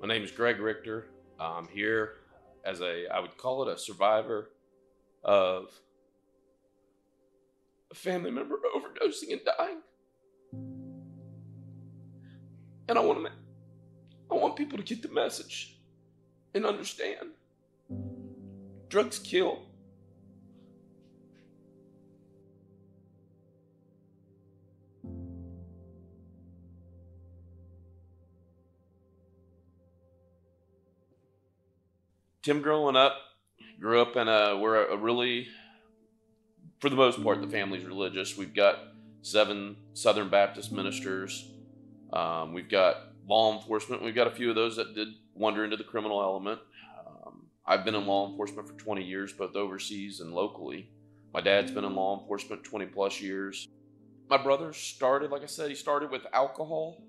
My name is Greg Richter. I'm here as I would call it a survivor of a family member overdosing and dying. And I want people to get the message and understand. Drugs kill. Tim, growing up, grew up in we're a really, for the most part, the family's religious. We've got 7 Southern Baptist ministers. We've got law enforcement. We've got a few of those that did wander into the criminal element. I've been in law enforcement for 20 years, both overseas and locally. My dad's been in law enforcement 20 plus years. My brother started, like I said, he started with alcohol.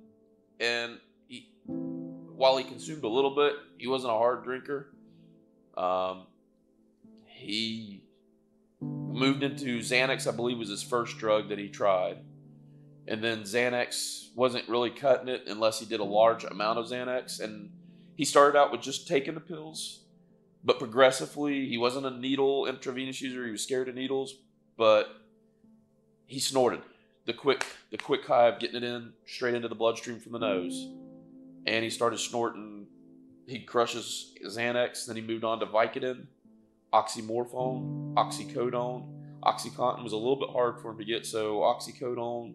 And while he consumed a little bit, he wasn't a hard drinker. He moved into Xanax, I believe was his first drug that he tried. And then Xanax wasn't really cutting it unless he did a large amount of Xanax. And he started out with just taking the pills, but progressively, he wasn't a needle intravenous user. He was scared of needles, but he snorted the quick high of getting it in straight into the bloodstream from the nose. And he started snorting. He crushes Xanax. Then he moved on to Vicodin, oxymorphone, oxycodone. OxyContin was a little bit hard for him to get, so oxycodone,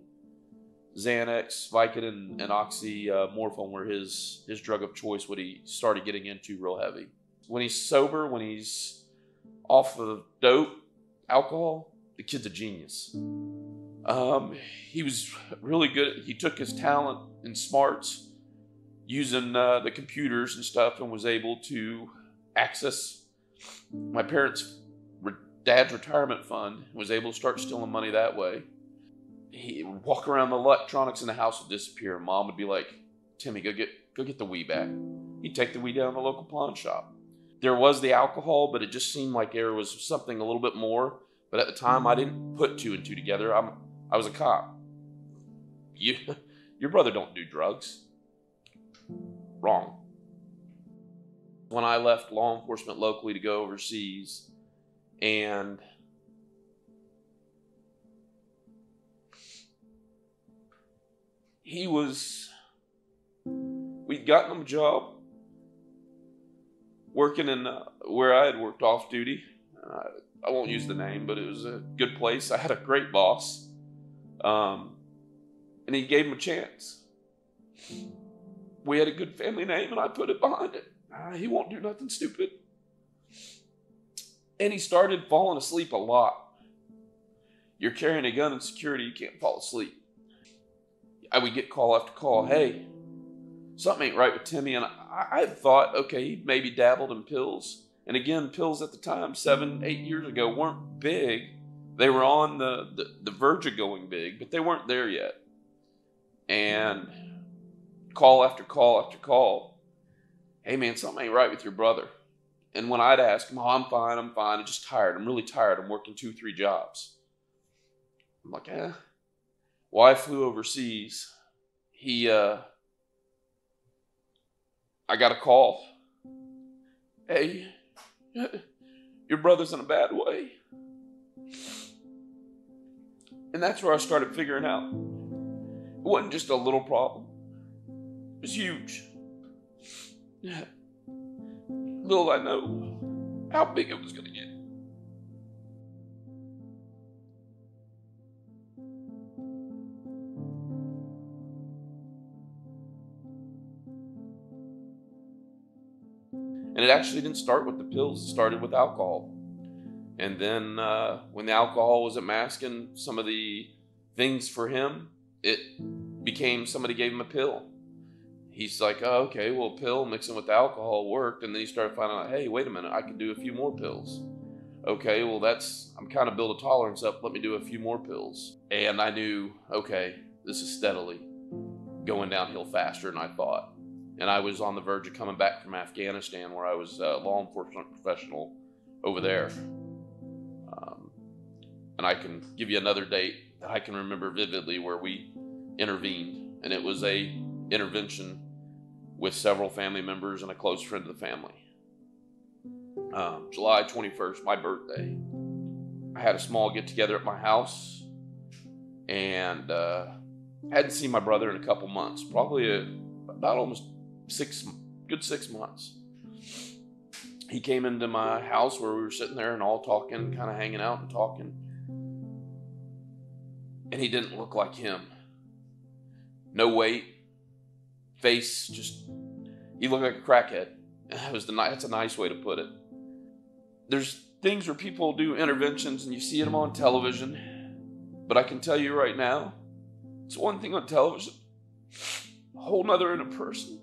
Xanax, Vicodin, and oxymorphone were his drug of choice, what he started getting into real heavy. When he's sober, when he's off of dope, alcohol, the kid's a genius. He was really good. He took his talent and smarts using the computers and stuff and was able to access my dad's retirement fund, was able to start stealing money that way. He would walk around, the electronics in the house would disappear. Mom would be like, Timmy, go get the Wii back. He'd take the Wii down to the local pawn shop. There was the alcohol, but it just seemed like there was something a little bit more. But at the time, I didn't put 2 and 2 together. I was a cop. Your brother don't do drugs. Wrong. When I left law enforcement locally to go overseas, and we'd gotten him a job working in where I had worked off duty. I won't use the name, but it was a good place. I had a great boss. And he gave him a chance. We had a good family name, and I put it behind it. He won't do nothing stupid. And he started falling asleep a lot. You're carrying a gun in security, you can't fall asleep. I would get call after call, hey, something ain't right with Timmy. And I thought, okay, he maybe dabbled in pills. And again, pills at the time, 7, 8 years ago, weren't big. They were on the verge of going big, but they weren't there yet. And call after call after call, hey man, something ain't right with your brother. And when I'd ask him, oh, I'm fine. I'm just tired. I'm really tired. I'm working 2, 3 jobs. I'm like, Well, I flew overseas. I got a call. Hey, your brother's in a bad way. And that's where I started figuring out it wasn't just a little problem. It was huge. Little I know how big it was going to get. And it actually didn't start with the pills. It started with alcohol. And then when the alcohol wasn't masking some of the things for him, it became somebody gave him a pill. He's like, oh, okay, well, a pill mixing with alcohol worked. And then he started finding out, hey, wait a minute, I can do a few more pills. Okay, well, I'm kind of build a tolerance up. Let me do a few more pills. And I knew, okay, this is steadily going downhill faster than I thought. And I was on the verge of coming back from Afghanistan, where I was a law enforcement professional over there. And I can give you another date that I can remember vividly where we intervened. And it was a intervention with several family members and a close friend of the family. July 21st, my birthday, I had a small get-together at my house, and hadn't seen my brother in a couple months, probably about almost 6 months. He came into my house where we were sitting there and all talking, kind of hanging out and talking. And he didn't look like him. No weight, face, just, he looked like a crackhead. That's a nice way to put it. There's things where people do interventions and you see them on television, but I can tell you right now, it's one thing on television, a whole nother in a person.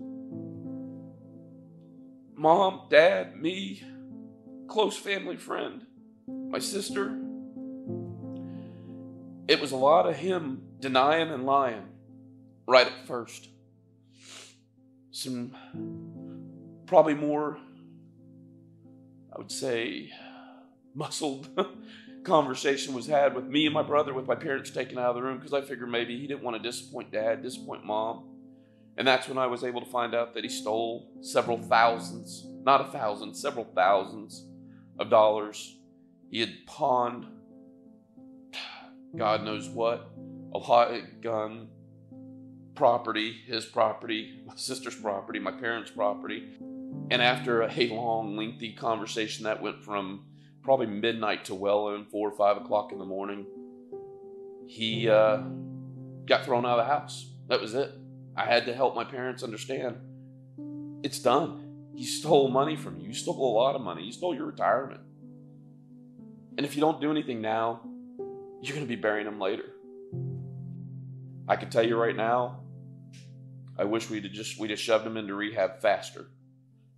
Mom, Dad, me, close family friend, my sister. It was a lot of him denying and lying right at first. Some probably more, I would say, muscled conversation was had with me and my brother, with my parents taken out of the room, because I figured maybe he didn't want to disappoint Dad, disappoint Mom. And that's when I was able to find out that he stole several thousands, not 1,000, several thousands of dollars. He had pawned, God knows what, a lot of gun, property, his property, my sister's property, my parents' property. And after a long, lengthy conversation that went from probably midnight to well in 4 or 5 o'clock in the morning, he got thrown out of the house. That was it. I had to help my parents understand, it's done. He stole money from you. You stole a lot of money. You stole your retirement. And if you don't do anything now, you're going to be burying him later. I can tell you right now, I wish we'd have shoved him into rehab faster.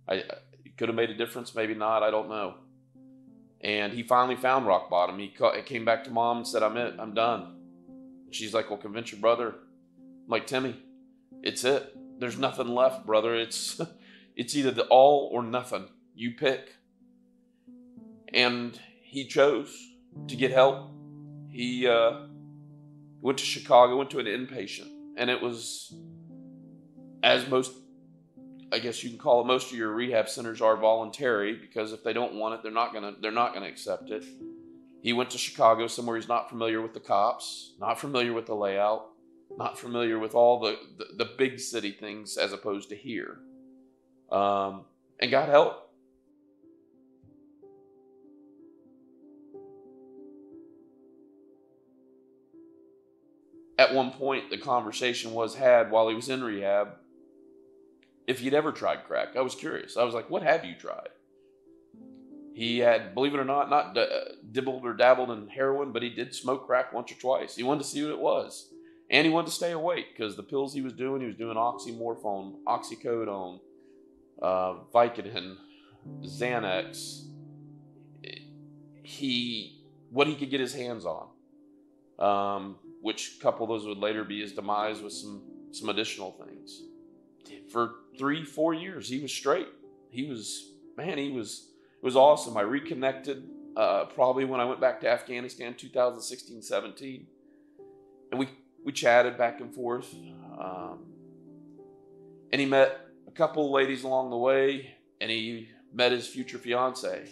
It could have made a difference, maybe not, I don't know. And he finally found rock bottom. He came back to Mom and said, I'm done. She's like, well, convince your brother. I'm like, Timmy, it's it. There's nothing left, brother. It's either the all or nothing. You pick. And he chose to get help. He went to Chicago, went to an inpatient. And it was, as most, I guess you can call it, most of your rehab centers are voluntary, because if they don't want it, they're not gonna accept it. He went to Chicago, somewhere he's not familiar with the cops, not familiar with the layout, not familiar with all the big city things as opposed to here, and got help. At one point, the conversation was had while he was in rehab if he'd ever tried crack. I was curious. I was like, what have you tried? He had, believe it or not dibbled or dabbled in heroin, but he did smoke crack once or twice. He wanted to see what it was. And he wanted to stay awake, because the pills he was doing oxymorphone, oxycodone, Vicodin, Xanax, what he could get his hands on, which couple of those would later be his demise with some additional things. For 3-4 years, he was straight. It was awesome. I reconnected probably when I went back to Afghanistan, 2016-17. And we chatted back and forth. And he met a couple of ladies along the way, and he met his future fiance,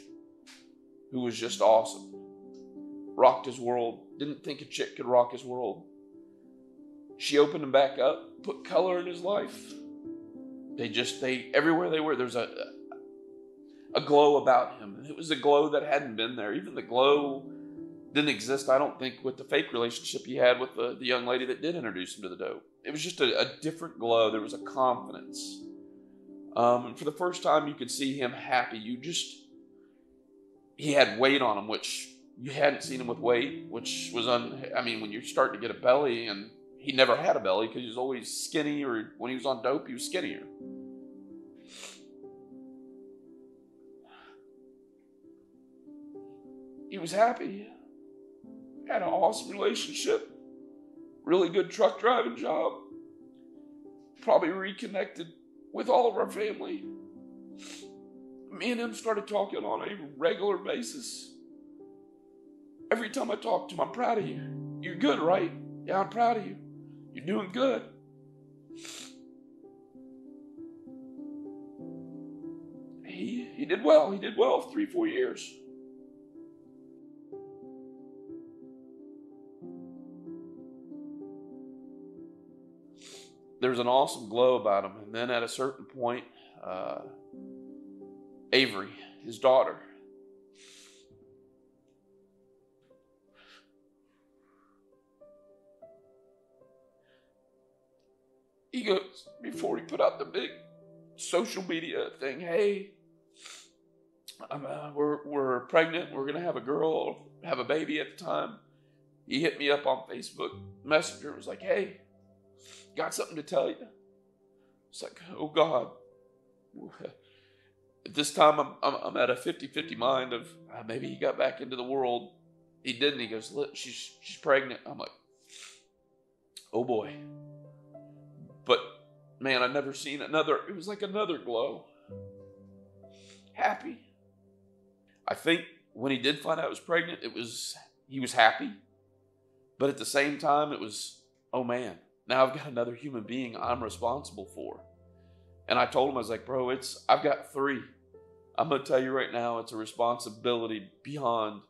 who was just awesome. Rocked his world. Didn't think a chick could rock his world. She opened him back up, put color in his life. They everywhere they were, there's a glow about him. And it was a glow that hadn't been there. Even the glow didn't exist, I don't think, with the fake relationship he had with the young lady that did introduce him to the dope. It was just a different glow. There was a confidence. And for the first time, you could see him happy. He had weight on him, which you hadn't seen him with weight, which was when you're starting to get a belly, and he never had a belly because he was always skinny, or when he was on dope, he was skinnier. He was happy. Had an awesome relationship. Really good truck driving job. Probably reconnected with all of our family. Me and him started talking on a regular basis. Every time I talk to him, I'm proud of you. You're good, right? Yeah, I'm proud of you. You're doing good. did well. He did well for 3-4 years. There's an awesome glow about him. And then at a certain point, Avery, his daughter, he goes, before he put out the big social media thing, hey, we're pregnant, we're gonna have a girl, have a baby at the time. He hit me up on Facebook Messenger and was like, hey, got something to tell you. It's like, oh God. At this time, I'm at a 50-50 mind of maybe he got back into the world. He didn't. He goes, look, she's pregnant. I'm like, oh boy. But man, I've never seen it was like another glow. Happy. I think when he did find out I was pregnant, he was happy. But at the same time, it was, oh man, now I've got another human being I'm responsible for. And I told him, I was like, bro, I've got 3. I'm going to tell you right now, it's a responsibility beyond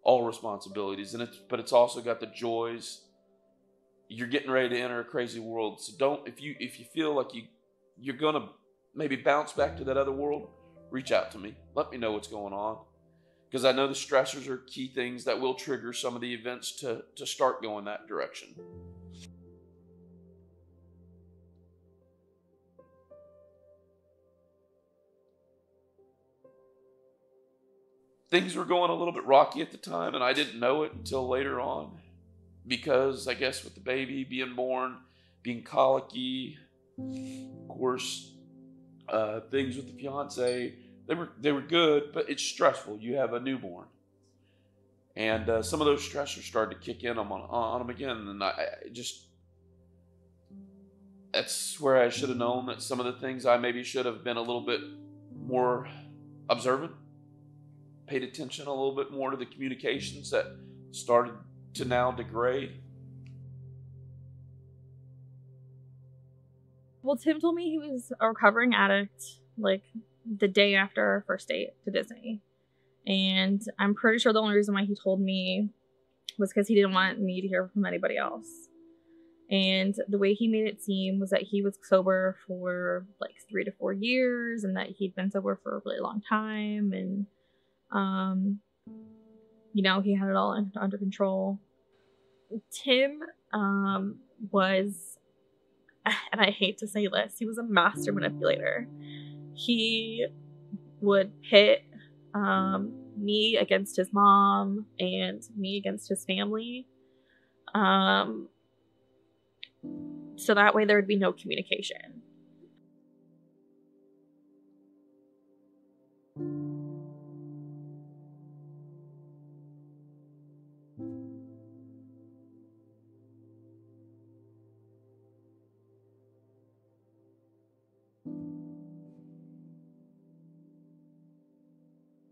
all responsibilities. But it's also got the joys. You're getting ready to enter a crazy world. So if you feel like you're going to maybe bounce back to that other world, reach out to me. Let me know what's going on. Because I know the stressors are key things that will trigger some of the events to start going that direction. Things were going a little bit rocky at the time, and I didn't know it until later on. Because I guess with the baby being born, being colicky, of course, things with the fiance, they were good, but it's stressful. You have a newborn, and some of those stressors started to kick in on them again, and that's where I should have known that some of the things I maybe should have been a little bit more observant, paid attention a little bit more to the communications that started to now degrade. Well, Tim told me he was a recovering addict like the day after our first date to Disney. And I'm pretty sure the only reason why he told me was because he didn't want me to hear from anybody else. And the way he made it seem was that he was sober for like 3 to 4 years and that he'd been sober for a really long time. And, he had it all under control. Tim was, and I hate to say this, he was a master manipulator. He would pit me against his mom and me against his family. So that way there would be no communication.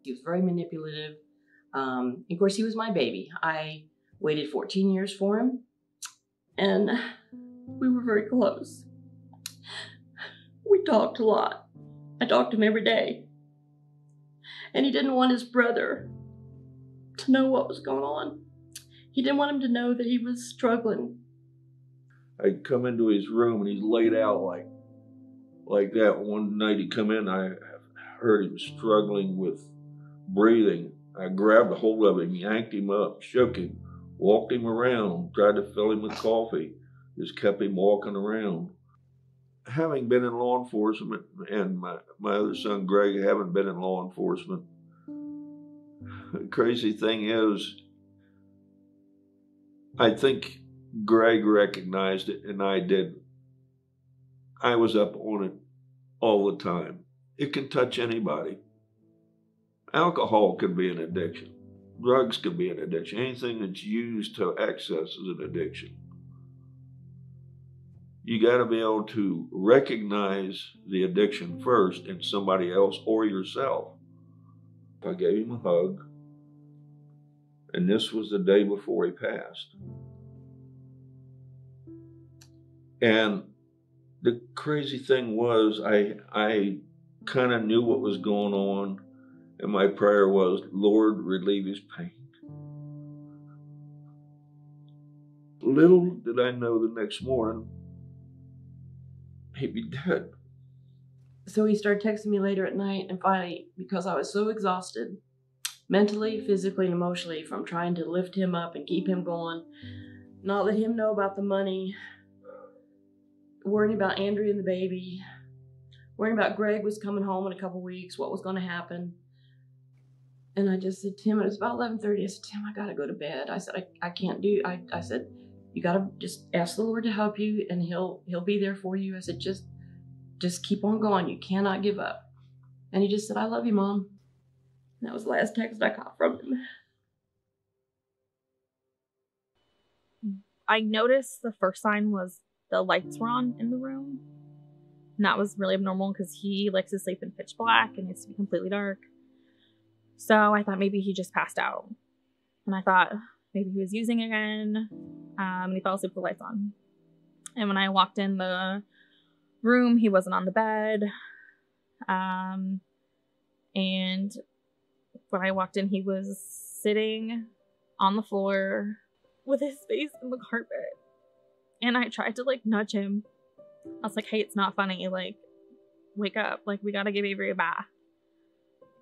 He was very manipulative. Of course, he was my baby. I waited 14 years for him, and we were very close. We talked a lot. I talked to him every day. And he didn't want his brother to know what was going on. He didn't want him to know that he was struggling. I'd come into his room and he's laid out like that. One night he come in, I heard he was struggling with breathing. I grabbed a hold of him, yanked him up, shook him, walked him around, tried to fill him with coffee, just kept him walking around. Having been in law enforcement, and my other son Greg having been in law enforcement, the crazy thing is, I think Greg recognized it and I did. I was up on it all the time. It can touch anybody. Alcohol can be an addiction. Drugs can be an addiction. Anything that's used to excess is an addiction. You got to be able to recognize the addiction first in somebody else or yourself. I gave him a hug, and this was the day before he passed. And the crazy thing was, I kind of knew what was going on, and my prayer was, Lord, relieve his pain. Little did I know the next morning he'd be dead. So he started texting me later at night, and finally, because I was so exhausted, mentally, physically, and emotionally, from trying to lift him up and keep him going, not let him know about the money, worrying about Andrea and the baby, worrying about Greg was coming home in a couple weeks, what was going to happen. And I just said, Tim, it was about 11:30. I said, Tim, I got to go to bed. I said, I can't do, I said, you got to just ask the Lord to help you, and he'll be there for you. I said, just keep on going. You cannot give up. And he just said, I love you, Mom. And that was the last text I got from him. I noticed the first sign was the lights were on in the room. And that was really abnormal because he likes to sleep in pitch black and needs to be completely dark. So I thought maybe he just passed out. And I thought maybe he was using again. And he fell asleep with the lights on. And when I walked in the room, he wasn't on the bed. And when I walked in, he was sitting on the floor with his face in the carpet. And I tried to nudge him. I was like, hey, it's not funny. Wake up. We gotta give Avery a bath.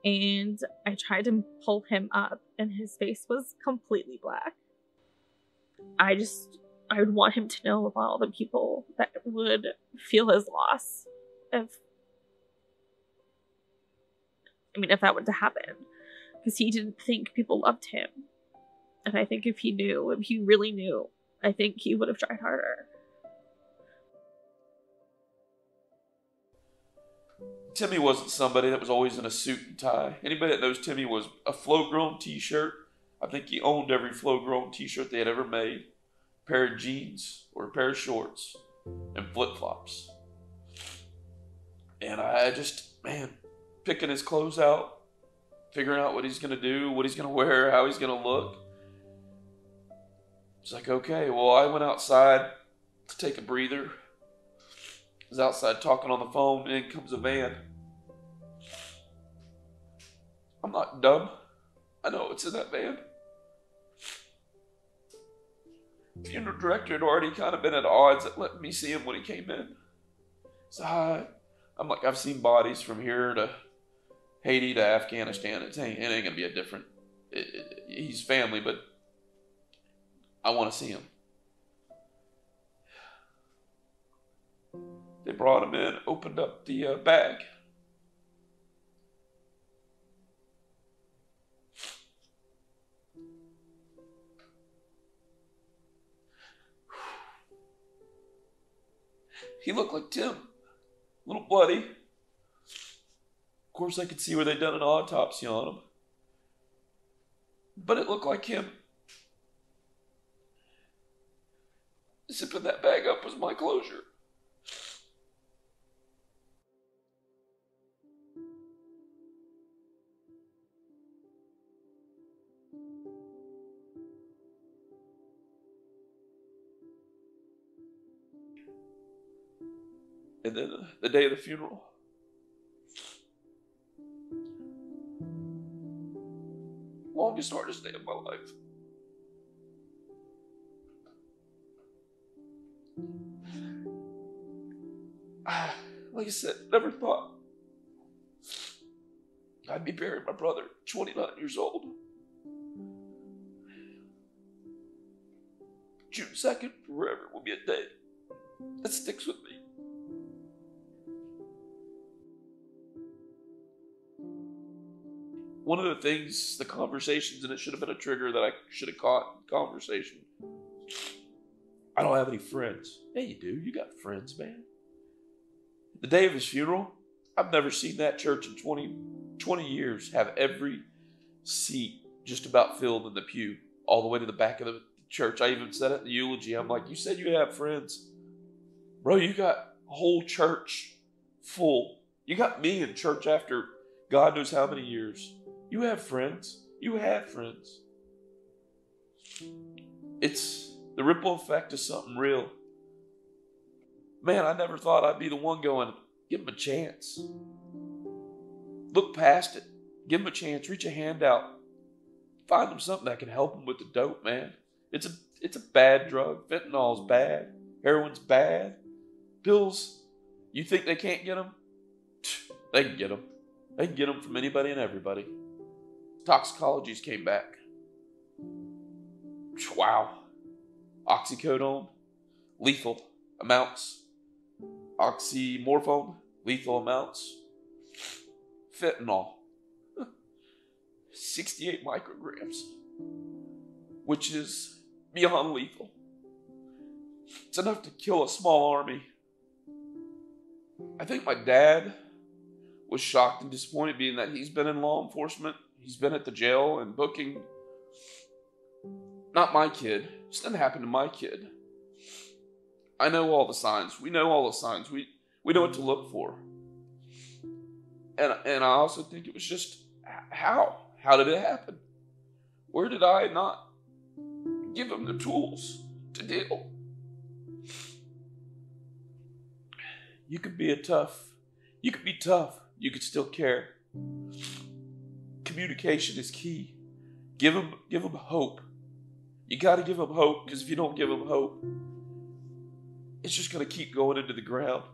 And I tried to pull him up, and his face was completely black. I would want him to know of all the people that would feel his loss if that were to happen. Because he didn't think people loved him. And I think if he really knew, I think he would have tried harder. Timmy wasn't somebody that was always in a suit and tie. Anybody that knows Timmy was a Flow-Grown t-shirt. I think he owned every Flow-Grown t-shirt they had ever made. A pair of jeans or a pair of shorts and flip-flops. And I just, picking his clothes out, figuring out what he's going to do, what he's going to wear, how he's going to look. It's like, okay, well, I went outside to take a breather. I was outside talking on the phone, and in comes a van. I'm not dumb. I know what's in that van. The funeral director had already kind of been at odds at letting me see him when he came in. So I'm like, I've seen bodies from here to Haiti to Afghanistan. It ain't going to be a different... he's family, but I want to see him. They brought him in, opened up the bag. He looked like Tim. Little bloody. Of course, I could see where they'd done an autopsy on him. But it looked like him. Zipping that bag up was my closure. And then the day of the funeral, longest, hardest day of my life. Like I said, never thought I'd be burying my brother, 29 years old. June 2nd, forever, will be a day that sticks with me. One of the things, the conversations, and it should have been a trigger that I should have caught in conversation. I don't have any friends. Yeah, you do. You got friends, man. The day of his funeral, I've never seen that church in 20 years have every seat just about filled in the pew, all the way to the back of the church. I even said it in the eulogy. I'm like, you said you have friends. Bro, you got a whole church full. You got me in church after God knows how many years. You have friends. You have friends. It's the ripple effect is something real. Man, I never thought I'd be the one going, give him a chance. Look past it. Give them a chance. Reach a hand out. Find them something that can help them with the dope, man. It's a bad drug. Fentanyl's bad. Heroin's bad. Pills, you think they can't get them? They can get them. They can get them from anybody and everybody. Toxicologies came back. Wow. Oxycodone, lethal amounts. Oxymorphone, lethal amounts. Fentanyl, 68 micrograms, which is beyond lethal. It's enough to kill a small army. I think my dad was shocked and disappointed, being that he's been in law enforcement. He's been at the jail and booking. Not my kid. This didn't happen to my kid. I know all the signs. We know all the signs. We know what to look for. And I also think it was just, how? How did it happen? Where did I not give him the tools to deal? You could be tough. You could still care. Communication is key. Give them hope. You got to give them hope, because if you don't give them hope, it's just going to keep going into the ground.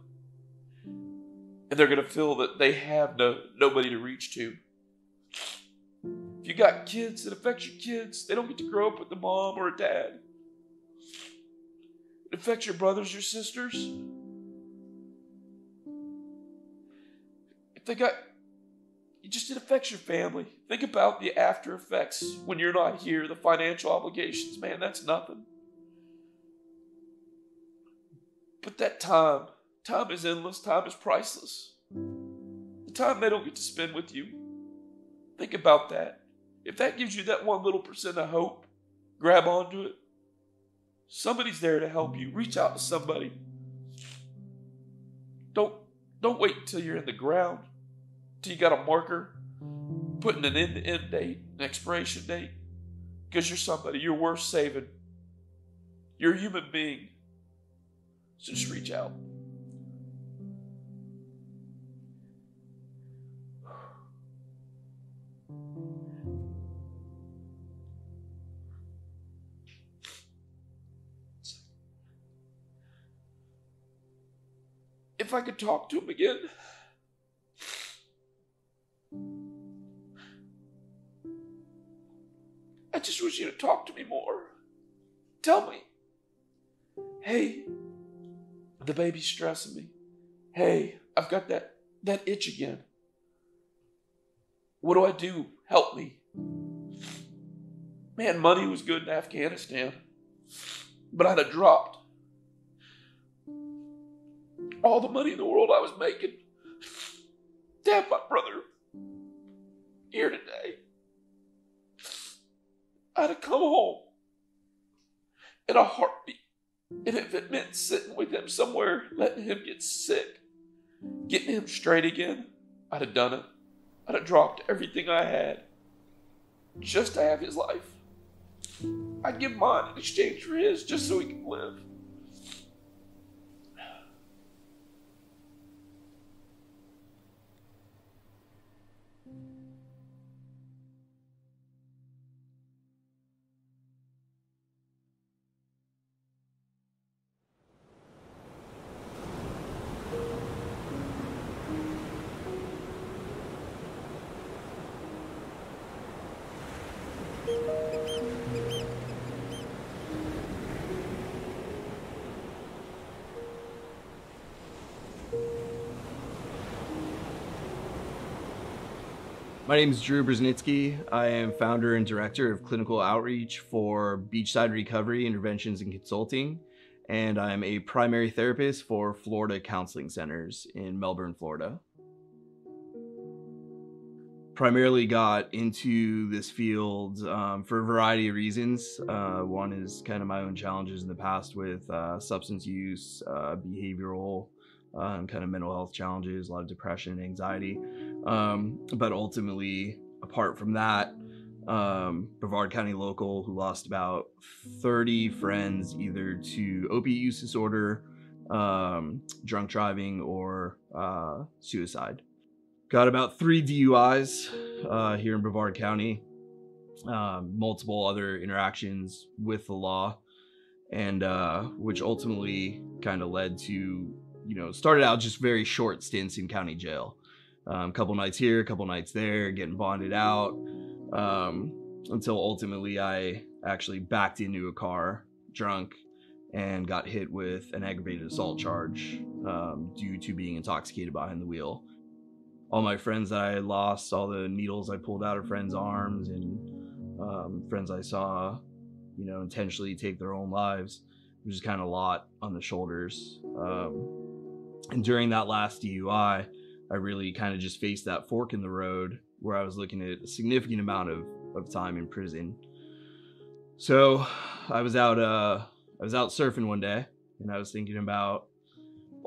And they're going to feel that they have nobody to reach to. If you got kids, it affects your kids. They don't get to grow up with a mom or a dad. It affects your brothers, your sisters. It affects your family. Think about the after effects when you're not here, the financial obligations. Man, that's nothing. But that time is endless, time is priceless. The time they don't get to spend with you. Think about that. If that gives you that one little % of hope, grab onto it. Somebody's there to help you. Reach out to somebody. Don't wait until you're in the ground, till you got a marker, putting an end date, an expiration date, because you're somebody. You're worth saving. You're a human being. So just reach out. If I could talk to him again, I just wish you to talk to me more. Tell me, hey, the baby's stressing me. Hey, I've got that itch again. What do I do? Help me. Man, money was good in Afghanistan, but I'd have dropped all the money in the world I was making to have my brother here today. I'd have come home in a heartbeat. And if it meant sitting with him somewhere, letting him get sick, getting him straight again, I'd have done it. I'd have dropped everything I had just to have his life. I'd give mine in exchange for his just so he could live. My name is Drew Brzezinski. I am founder and director of clinical outreach for Beachside Recovery Interventions and Consulting, and I'm a primary therapist for Florida Counseling Centers in Melbourne, Florida. Primarily got into this field for a variety of reasons. One is kind of my own challenges in the past with substance use, behavioral, kind of mental health challenges, a lot of depression, anxiety. But ultimately, apart from that, Brevard County local who lost about 30 friends either to opiate use disorder, drunk driving, or suicide. Got about 3 DUIs here in Brevard County, multiple other interactions with the law, and which ultimately kind of led to, started out just very short stints in county jail. A couple nights here, a couple nights there, getting bonded out, until ultimately I actually backed into a car drunk and got hit with an aggravated assault charge due to being intoxicated behind the wheel. All my friends that I had lost, all the needles I pulled out of friends' arms, and friends I saw, intentionally take their own lives, which is kind of a lot on the shoulders. And during that last DUI, I really kind of just faced that fork in the road where I was looking at a significant amount of time in prison. So I was out surfing one day, and I was thinking about,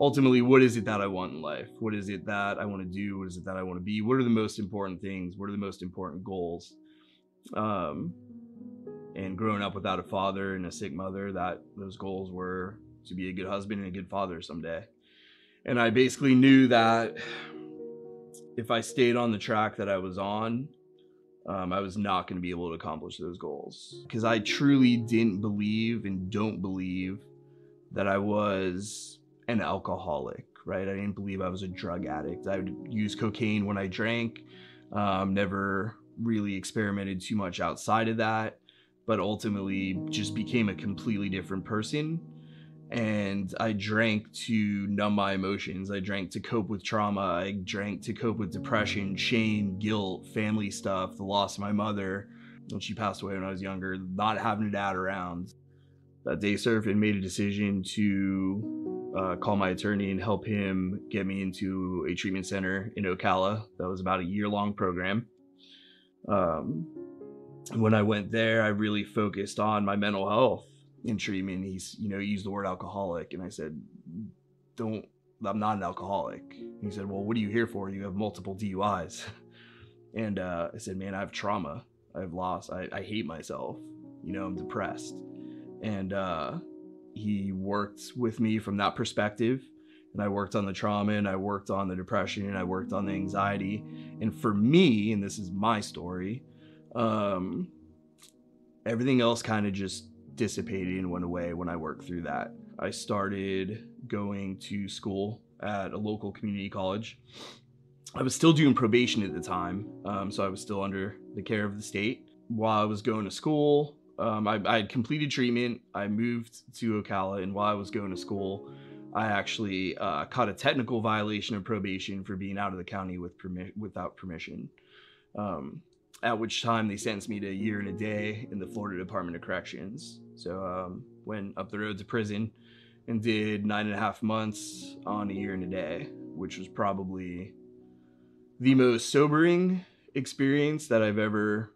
ultimately, what is it that I want in life? What is it that I want to do? What is it that I want to be? What are the most important things? What are the most important goals? And growing up without a father and a sick mother, that those goals were to be a good husband and a good father someday. And I basically knew that if I stayed on the track that I was on, I was not going to be able to accomplish those goals. Because I truly didn't believe and don't believe that I was an alcoholic, right? I didn't believe I was a drug addict. I would use cocaine when I drank, never really experimented too much outside of that, but ultimately just became a completely different person. And I drank to numb my emotions. I drank to cope with trauma. I drank to cope with depression, shame, guilt, family stuff, the loss of my mother when she passed away when I was younger, not having a dad around. That day surfing, made a decision to call my attorney and help him get me into a treatment center in Ocala. That was about a year-long program. When I went there, I really focused on my mental health in treatment. He used the word alcoholic, and I said, I'm not an alcoholic. He said, well, what are you here for? You have multiple DUIs. And I said, man, I have trauma. I've lost. I hate myself. I'm depressed. And he worked with me from that perspective. And I worked on the trauma, and I worked on the depression, and I worked on the anxiety. And for me, and this is my story, everything else kind of just dissipated and went away when I worked through that. I started going to school at a local community college. I was still doing probation at the time, so I was still under the care of the state. While I was going to school, I had completed treatment. I moved to Ocala, and while I was going to school, I actually caught a technical violation of probation for being out of the county without permission. At which time they sentenced me to a year and a day in the Florida Department of Corrections. So went up the road to prison and did 9.5 months on a year and a day, which was probably the most sobering experience that I've ever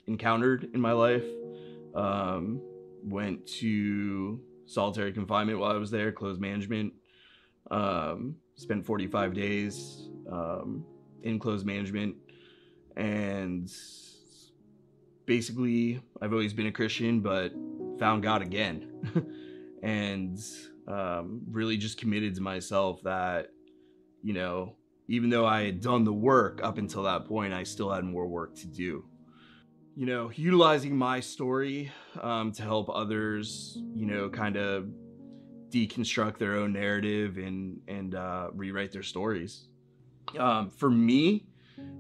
encountered in my life. Went to solitary confinement while I was there, closed management. Spent 45 days in closed management. And basically, I've always been a Christian, but found God again. And really just committed to myself that, even though I had done the work up until that point, I still had more work to do. Utilizing my story to help others, kind of deconstruct their own narrative and rewrite their stories. For me,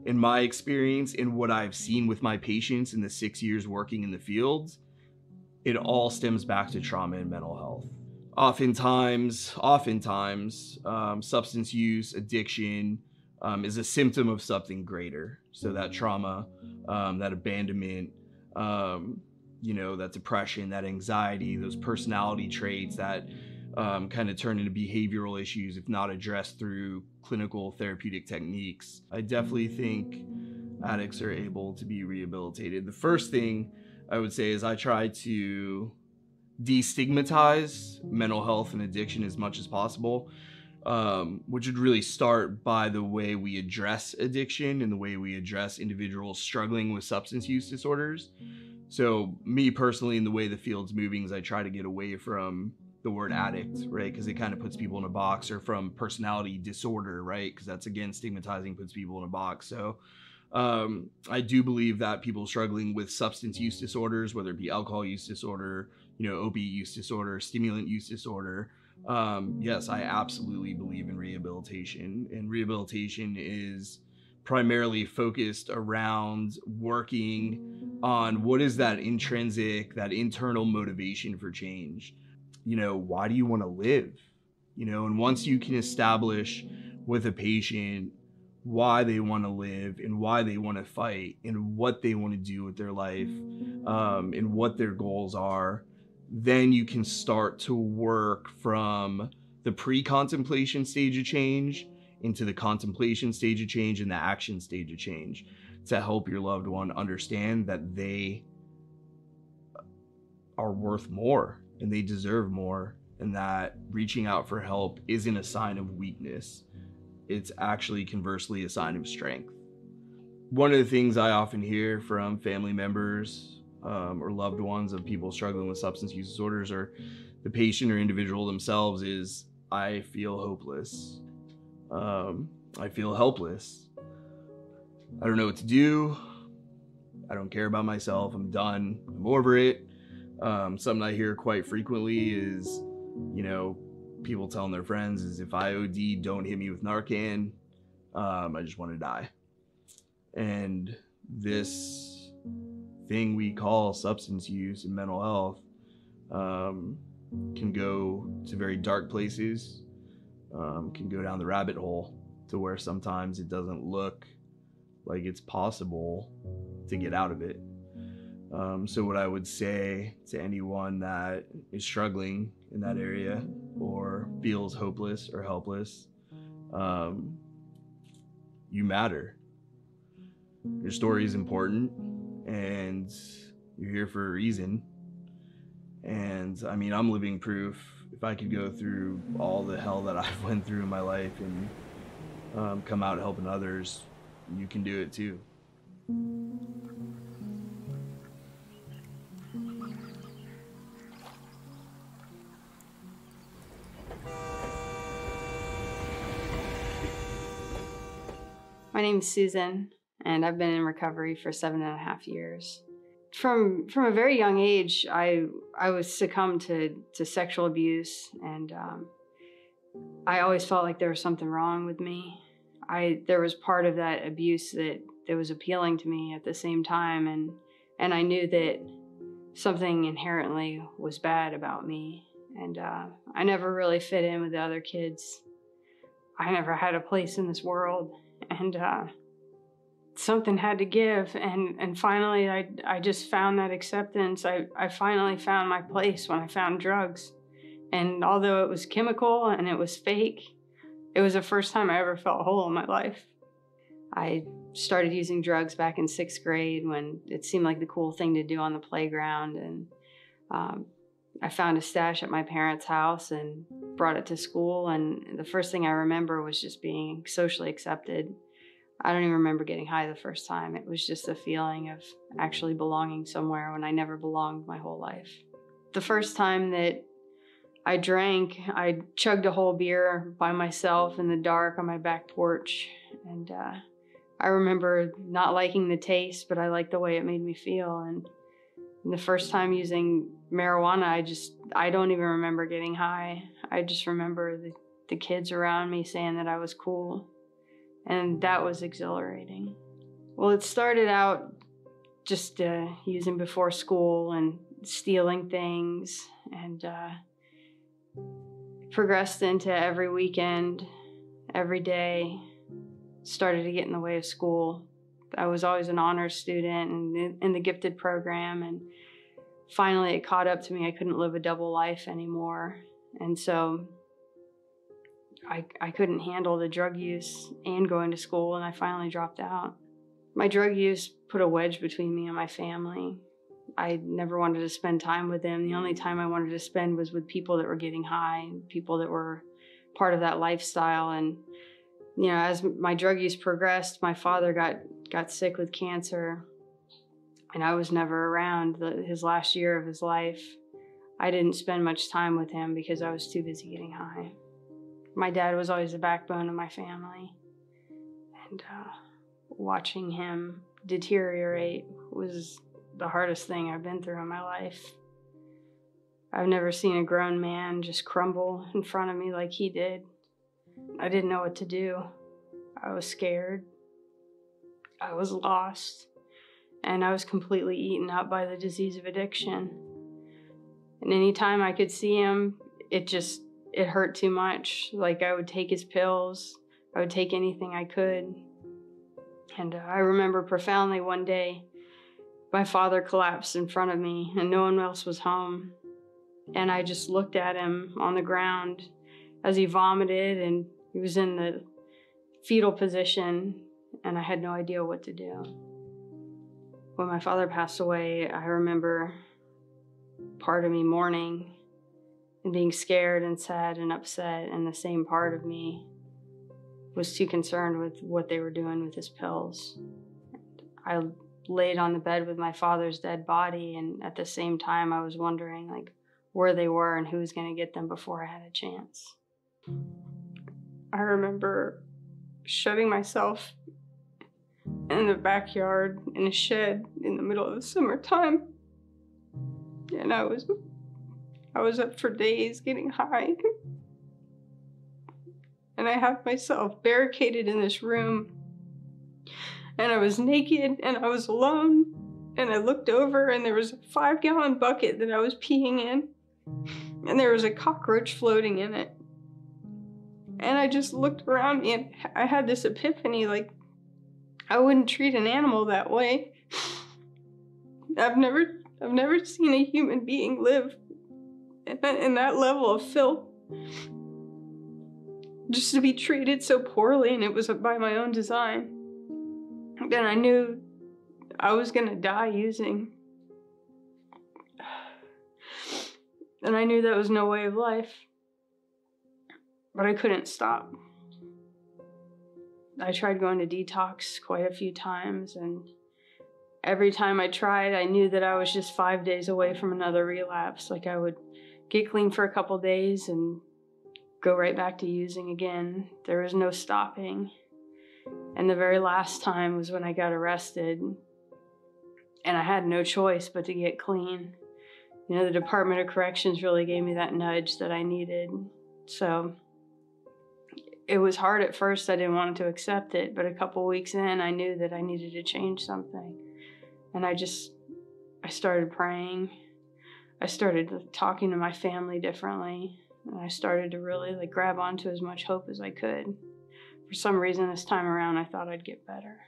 in my experience, in what I've seen with my patients in the 6 years working in the field, it all stems back to trauma and mental health. Oftentimes, substance use, addiction is a symptom of something greater. So that trauma, that abandonment, that depression, that anxiety, those personality traits that kind of turn into behavioral issues if not addressed through clinical therapeutic techniques. I definitely think addicts are able to be rehabilitated. The first thing I would say is I try to destigmatize mental health and addiction as much as possible, which would really start by the way we address addiction and the way we address individuals struggling with substance use disorders. So me personally, in the way the field's moving, is I try to get away from the word addict, right? Because it kind of puts people in a box, or from personality disorder, right? Because that's, again, stigmatizing, puts people in a box. So I do believe that people struggling with substance use disorders, whether it be alcohol use disorder, opiate use disorder, stimulant use disorder, yes, I absolutely believe in rehabilitation. And rehabilitation is primarily focused around working on what is that intrinsic, that internal motivation for change. Why do you want to live? And once you can establish with a patient why they want to live and why they want to fight and what they want to do with their life, and what their goals are, then you can start to work from the pre-contemplation stage of change into the contemplation stage of change and the action stage of change, to help your loved one understand that they are worth more and they deserve more, and that reaching out for help isn't a sign of weakness. It's actually, conversely, a sign of strength. One of the things I often hear from family members or loved ones of people struggling with substance use disorders, or the patient or individual themselves, is, I feel hopeless. I feel helpless. I don't know what to do. I don't care about myself. I'm done. I'm over it. Something I hear quite frequently is, people telling their friends is, if I OD, don't hit me with Narcan. I just want to die. And this thing we call substance use and mental health can go to very dark places, can go down the rabbit hole to where sometimes it doesn't look like it's possible to get out of it. So what I would say to anyone that is struggling in that area or feels hopeless or helpless, you matter. Your story is important and you're here for a reason. And I mean, I'm living proof. If I could go through all the hell that I've went through in my life and come out helping others, you can do it too. My name's Susan, and I've been in recovery for 7.5 years. From a very young age, I was succumbed to sexual abuse, and I always felt like there was something wrong with me. There was part of that abuse that was appealing to me at the same time, and I knew that something inherently was bad about me, and I never really fit in with the other kids. I never had a place in this world. And something had to give, and finally I just found that acceptance. I finally found my place when I found drugs. And although it was chemical and it was fake, it was the first time I ever felt whole in my life. I started using drugs back in 6th grade when it seemed like the cool thing to do on the playground, and I found a stash at my parents' house and brought it to school, and the first thing I remember was just being socially accepted. I don't even remember getting high the first time. It was just a feeling of actually belonging somewhere when I never belonged my whole life. The first time that I drank, I chugged a whole beer by myself in the dark on my back porch, and I remember not liking the taste, but I liked the way it made me feel. And the first time using marijuana, I don't even remember getting high. I just remember the kids around me saying that I was cool, and that was exhilarating. Well, it started out just using before school and stealing things, and progressed into every weekend, every day. Started to get in the way of school. I was always an honors student and in the gifted program, and finally it caught up to me. I couldn't live a double life anymore, and so I couldn't handle the drug use and going to school, and I finally dropped out. My drug use put a wedge between me and my family. I never wanted to spend time with them. The only time I wanted to spend was with people that were getting high, and people that were part of that lifestyle. And as my drug use progressed, my father got sick with cancer, and I was never around his last year of his life. I didn't spend much time with him because I was too busy getting high. My dad was always the backbone of my family. And watching him deteriorate was the hardest thing I've been through in my life. I've never seen a grown man just crumble in front of me like he did. I didn't know what to do. I was scared. I was lost. And I was completely eaten up by the disease of addiction. And anytime I could see him, it hurt too much. Like, I would take his pills. I would take anything I could. And I remember profoundly one day, my father collapsed in front of me and no one else was home. And I just looked at him on the ground as he vomited, and he was in the fetal position, and I had no idea what to do. When my father passed away, I remember part of me mourning and being scared and sad and upset, and the same part of me was too concerned with what they were doing with his pills. I laid on the bed with my father's dead body, and at the same time I was wondering like where they were and who was going to get them before I had a chance. I remember shutting myself in the backyard in a shed in the middle of the summertime, and I was up for days getting high. And I had myself barricaded in this room, and I was naked and I was alone, and I looked over and there was a 5-gallon bucket that I was peeing in, and there was a cockroach floating in it. And I just looked around me and I had this epiphany, like, I wouldn't treat an animal that way. I've never seen a human being live in that level of filth. Just to be treated so poorly, and it was by my own design. And I knew I was gonna die using. And I knew that was no way of life. But I couldn't stop. I tried going to detox quite a few times, and every time I tried, I knew that I was just 5 days away from another relapse. Like, I would get clean for a couple days and go right back to using again. There was no stopping. And the very last time was when I got arrested, and I had no choice but to get clean. You know, the Department of Corrections really gave me that nudge that I needed. So it was hard at first. I didn't want to accept it, but a couple weeks in, I knew that I needed to change something. And I started praying. I started talking to my family differently. And I started to really grab onto as much hope as I could. For some reason this time around, I thought I'd get better.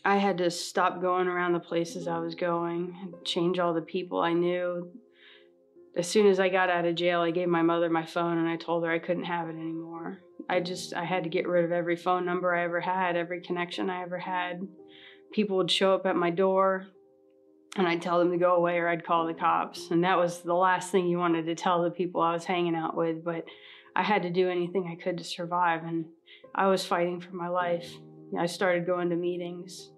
I had to stop going around the places I was going and change all the people I knew. As soon as I got out of jail, I gave my mother my phone and I told her I couldn't have it anymore. I had to get rid of every phone number I ever had, every connection I ever had. People would show up at my door and I'd tell them to go away or I'd call the cops. And that was the last thing you wanted to tell the people I was hanging out with, but I had to do anything I could to survive, and I was fighting for my life. I started going to meetings.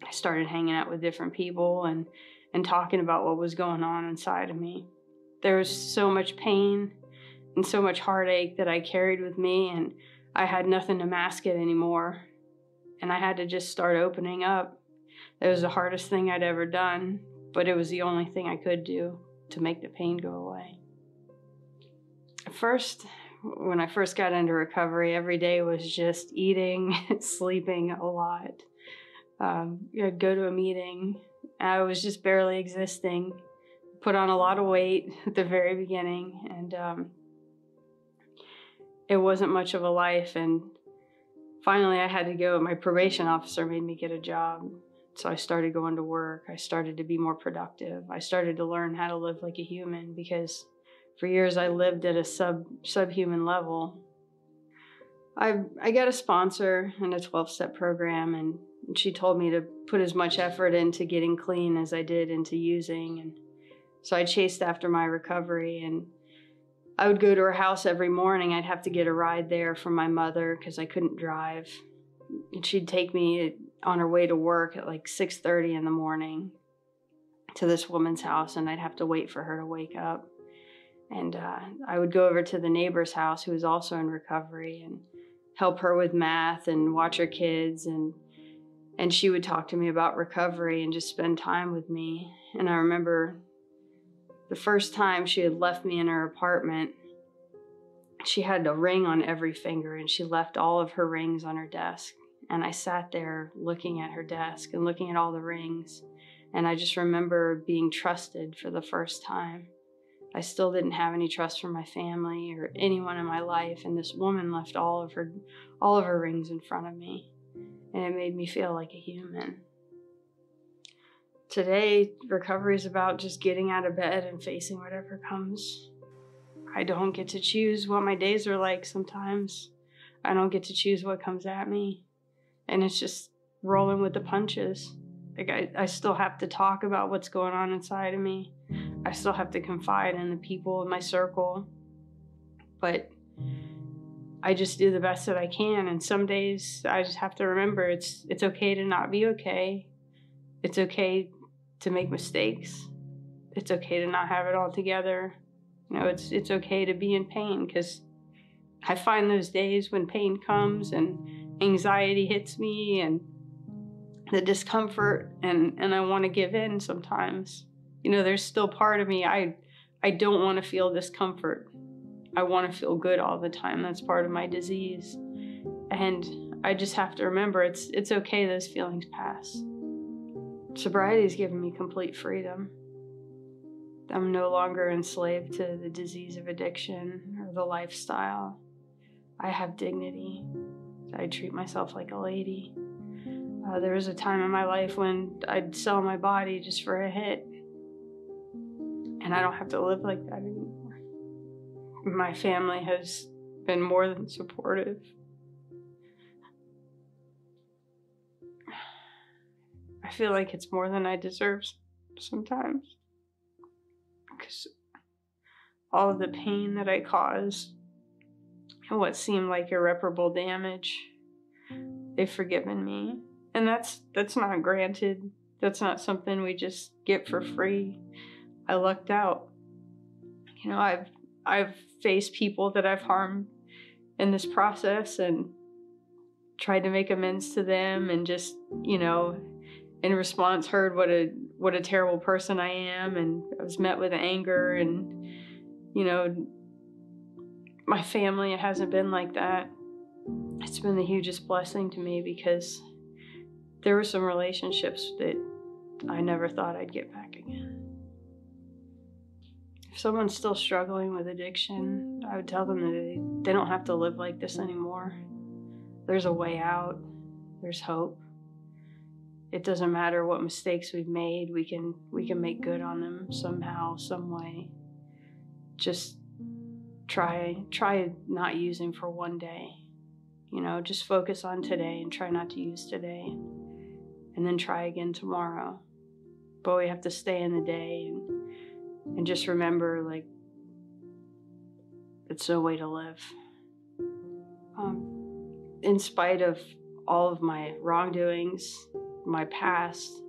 I started hanging out with different people and talking about what was going on inside of me. There was so much pain and so much heartache that I carried with me, and I had nothing to mask it anymore. And I had to just start opening up. It was the hardest thing I'd ever done, but it was the only thing I could do to make the pain go away. When I first got into recovery, every day was just eating, sleeping a lot. I'd go to a meeting. I was just barely existing. Put on a lot of weight at the very beginning, and it wasn't much of a life. And finally, I had to go. My probation officer made me get a job. So I started going to work. I started to be more productive. I started to learn how to live like a human, because for years I lived at a subhuman level. I got a sponsor in a 12-step program, and she told me to put as much effort into getting clean as I did into using. And so I chased after my recovery, and I would go to her house every morning. I'd have to get a ride there from my mother because I couldn't drive. And she'd take me on her way to work at 6:30 in the morning. to this woman's house, and I'd have to wait for her to wake up. And I would go over to the neighbor's house, who was also in recovery, and help her with math and watch her kids. And she would talk to me about recovery and just spend time with me. And I remember the first time she had left me in her apartment, she had a ring on every finger, and she left all of her rings on her desk. And I sat there looking at her desk and looking at all the rings. And I just remember being trusted for the first time. I still didn't have any trust from my family or anyone in my life, and this woman left all of her rings in front of me, and it made me feel like a human. Today, recovery is about just getting out of bed and facing whatever comes. I don't get to choose what my days are like sometimes. I don't get to choose what comes at me, and it's just rolling with the punches. Like I still have to talk about what's going on inside of me. I still have to confide in the people in my circle, but I just do the best that I can. And some days I just have to remember it's okay to not be okay. It's okay to make mistakes. It's okay to not have it all together. You know, it's okay to be in pain, because I find those days when pain comes and anxiety hits me and the discomfort, and I want to give in sometimes. You know, there's still part of me, I don't want to feel discomfort. I want to feel good all the time. That's part of my disease. And I just have to remember it's okay those feelings pass. Sobriety has given me complete freedom. I'm no longer enslaved to the disease of addiction or the lifestyle. I have dignity. I treat myself like a lady. There was a time in my life when I'd sell my body just for a hit. And I don't have to live like that anymore. My family has been more than supportive. I feel like it's more than I deserve sometimes. Because all of the pain that I caused and what seemed like irreparable damage, they've forgiven me. And that's not granted. That's not something we just get for free. I lucked out. You know, I've faced people that I've harmed in this process and tried to make amends to them, and just, you know, in response heard what a terrible person I am, and I was met with anger. And, you know, my family, it hasn't been like that. It's been the hugest blessing to me, because there were some relationships that I never thought I'd get back again. If someone's still struggling with addiction, I would tell them that they don't have to live like this anymore. There's a way out. There's hope. It doesn't matter what mistakes we've made. We can make good on them somehow, some way. Just try not using for one day. You know, just focus on today and try not to use today. And then try again tomorrow. But we have to stay in the day and just remember, like, it's no way to live. In spite of all of my wrongdoings, my past,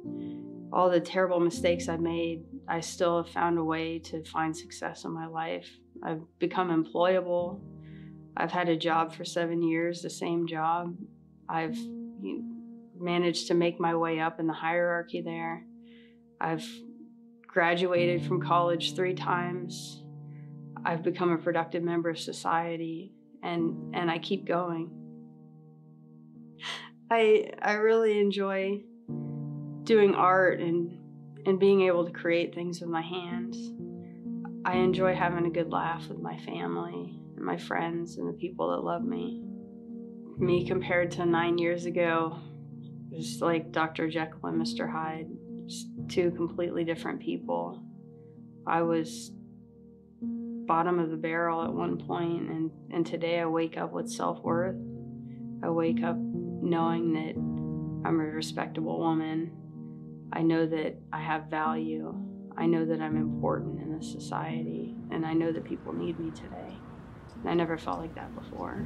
all the terrible mistakes I've made, I still have found a way to find success in my life. I've become employable. I've had a job for 7 years, the same job. I've managed to make my way up in the hierarchy there. I've graduated from college 3 times. I've become a productive member of society, and I keep going. I really enjoy doing art and being able to create things with my hands. I enjoy having a good laugh with my family and my friends and the people that love me. Me compared to 9 years ago, it's like Dr. Jekyll and Mr. Hyde, just 2 completely different people. I was bottom of the barrel at one point, and today I wake up with self-worth. I wake up knowing that I'm a respectable woman. I know that I have value. I know that I'm important in this society, and I know that people need me today. And I never felt like that before.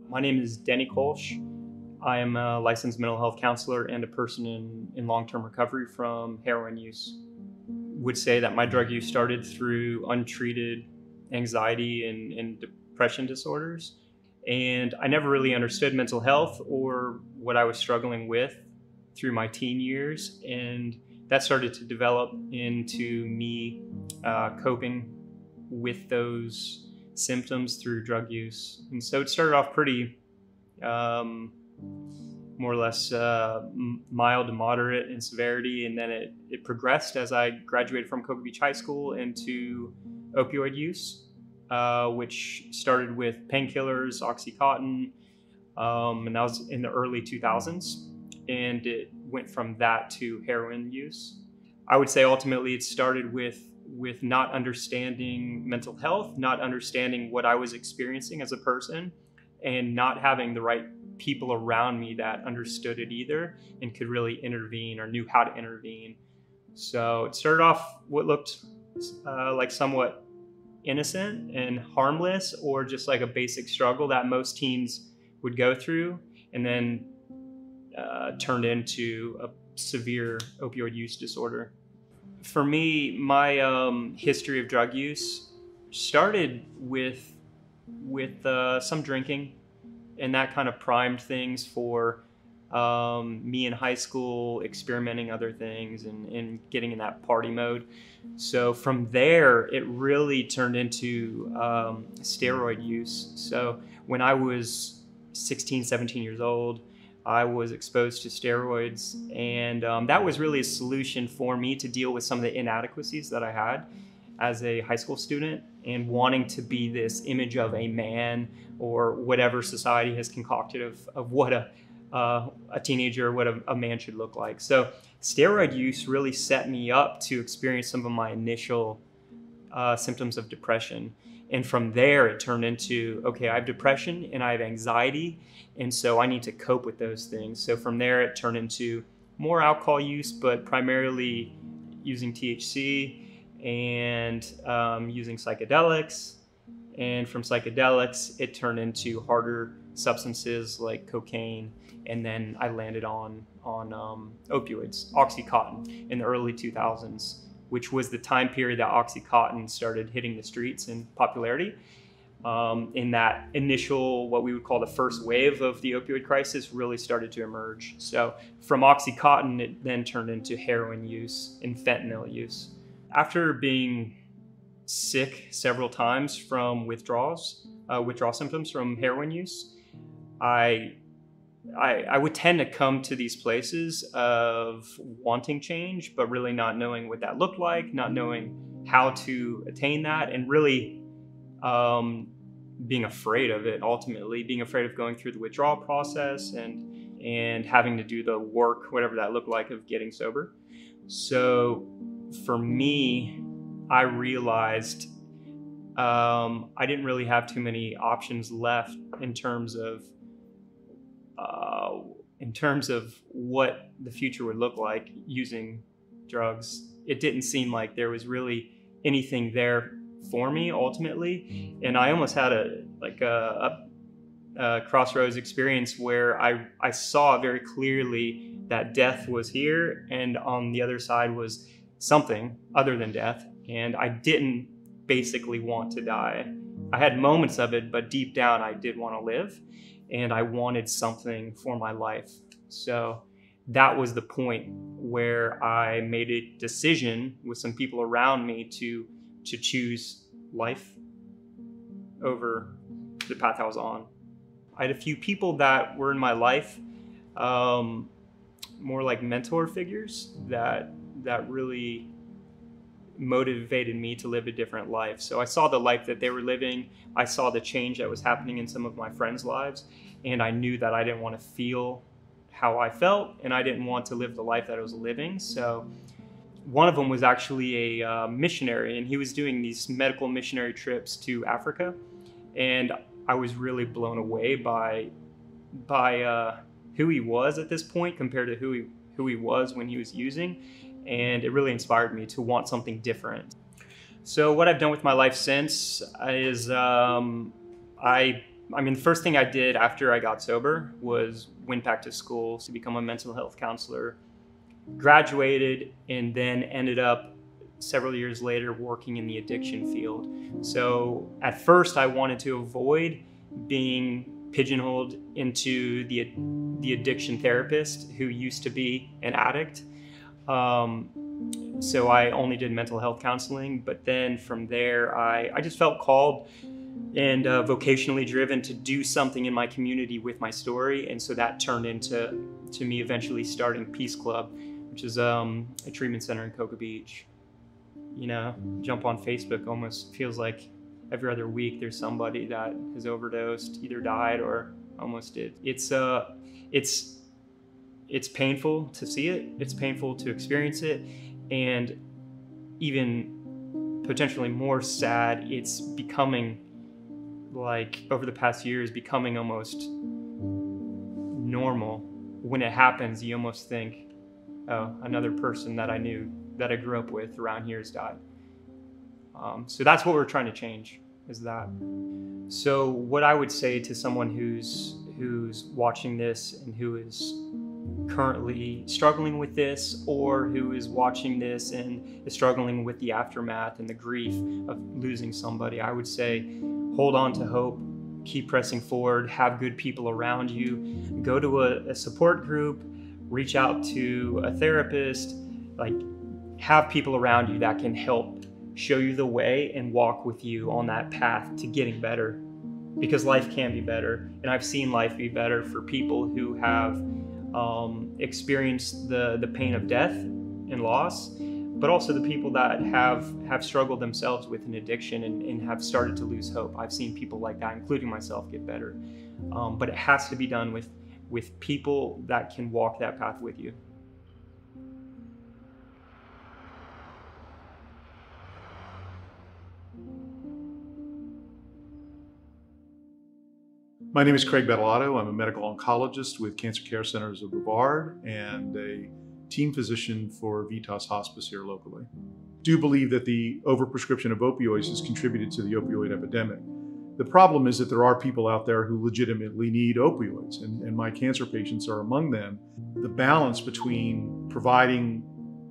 My name is Denny Kolsch. I am a licensed mental health counselor and a person in long-term recovery from heroin use. Would say that my drug use started through untreated anxiety and depression disorders. And I never really understood mental health or what I was struggling with through my teen years. And that started to develop into me coping with those symptoms through drug use. And so it started off pretty more or less mild to moderate in severity, and then it progressed as I graduated from Cocoa Beach High School into opioid use, which started with painkillers, OxyContin, and that was in the early 2000s, and it went from that to heroin use. I would say ultimately it started with not understanding mental health, not understanding what I was experiencing as a person, and not having the right people around me that understood it either and could really intervene or knew how to intervene. So it started off what looked like somewhat innocent and harmless, or just like a basic struggle that most teens would go through, and then turned into a severe opioid use disorder. For me, my history of drug use started with some drinking, and that kind of primed things for me in high school, experimenting other things and getting in that party mode. So from there, it really turned into steroid use. So when I was 16, 17 years old, I was exposed to steroids, and that was really a solution for me to deal with some of the inadequacies that I had as a high school student, and wanting to be this image of a man, or whatever society has concocted of what a teenager, what a man should look like. So steroid use really set me up to experience some of my initial symptoms of depression. And from there, it turned into, okay, I have depression and I have anxiety, and so I need to cope with those things. So from there, it turned into more alcohol use, but primarily using THC and using psychedelics. And from psychedelics, it turned into harder substances like cocaine. And then I landed on opioids, OxyContin, in the early 2000s, which was the time period that OxyContin started hitting the streets in popularity. In that initial, what we would call the first wave of the opioid crisis, really started to emerge. So from OxyContin, it then turned into heroin use and fentanyl use. After being sick several times from withdrawal symptoms from heroin use, I would tend to come to these places of wanting change, but really not knowing what that looked like, not knowing how to attain that, and really being afraid of it, ultimately, being afraid of going through the withdrawal process and having to do the work, whatever that looked like, of getting sober. So for me, I realized I didn't really have too many options left in terms of what the future would look like using drugs. It didn't seem like there was really anything there for me ultimately, and I almost had a crossroads experience where I saw very clearly that death was here, and on the other side was something other than death, and I didn't basically want to die. I had moments of it, but deep down I did want to live, and I wanted something for my life. So that was the point where I made a decision with some people around me to choose life over the path I was on. I had a few people that were in my life, more like mentor figures that really motivated me to live a different life. So I saw the life that they were living. I saw the change that was happening in some of my friends' lives, and I knew that I didn't want to feel how I felt, and I didn't want to live the life that I was living. So one of them was actually a missionary, and he was doing these medical missionary trips to Africa, and I was really blown away by who he was at this point compared to who he was when he was using, and it really inspired me to want something different. So what I've done with my life since is I I mean, the first thing I did after I got sober was went back to school to become a mental health counselor, graduated, and then ended up several years later working in the addiction field. So at first I wanted to avoid being pigeonholed into the addiction therapist who used to be an addict. So I only did mental health counseling, but then from there I just felt called and vocationally driven to do something in my community with my story. And so that turned into me eventually starting Peace Club, which is a treatment center in Cocoa Beach. You know, jump on Facebook, almost feels like every other week there's somebody that has overdosed, either died or almost did. It's painful to see it, it's painful to experience it, and even potentially more sad, it's becoming, like, over the past years, becoming almost normal. When it happens, you almost think, oh, another person that I knew, that I grew up with around here has died. So that's what we're trying to change, is that. So what I would say to someone who's watching this and who is currently struggling with this, or who is watching this and is struggling with the aftermath and the grief of losing somebody, I would say, hold on to hope, keep pressing forward, have good people around you, go to a support group, reach out to a therapist, like, have people around you that can help show you the way and walk with you on that path to getting better, because life can be better. And I've seen life be better for people who have experienced the pain of death and loss, but also the people that have struggled themselves with an addiction and have started to lose hope. I've seen people like that, including myself, get better. But it has to be done with people that can walk that path with you. My name is Craig Bettolato. I'm a medical oncologist with Cancer Care Centers of Brevard and a team physician for Vitas Hospice here locally. I do believe that the overprescription of opioids has contributed to the opioid epidemic. The problem is that there are people out there who legitimately need opioids, and my cancer patients are among them. The balance between providing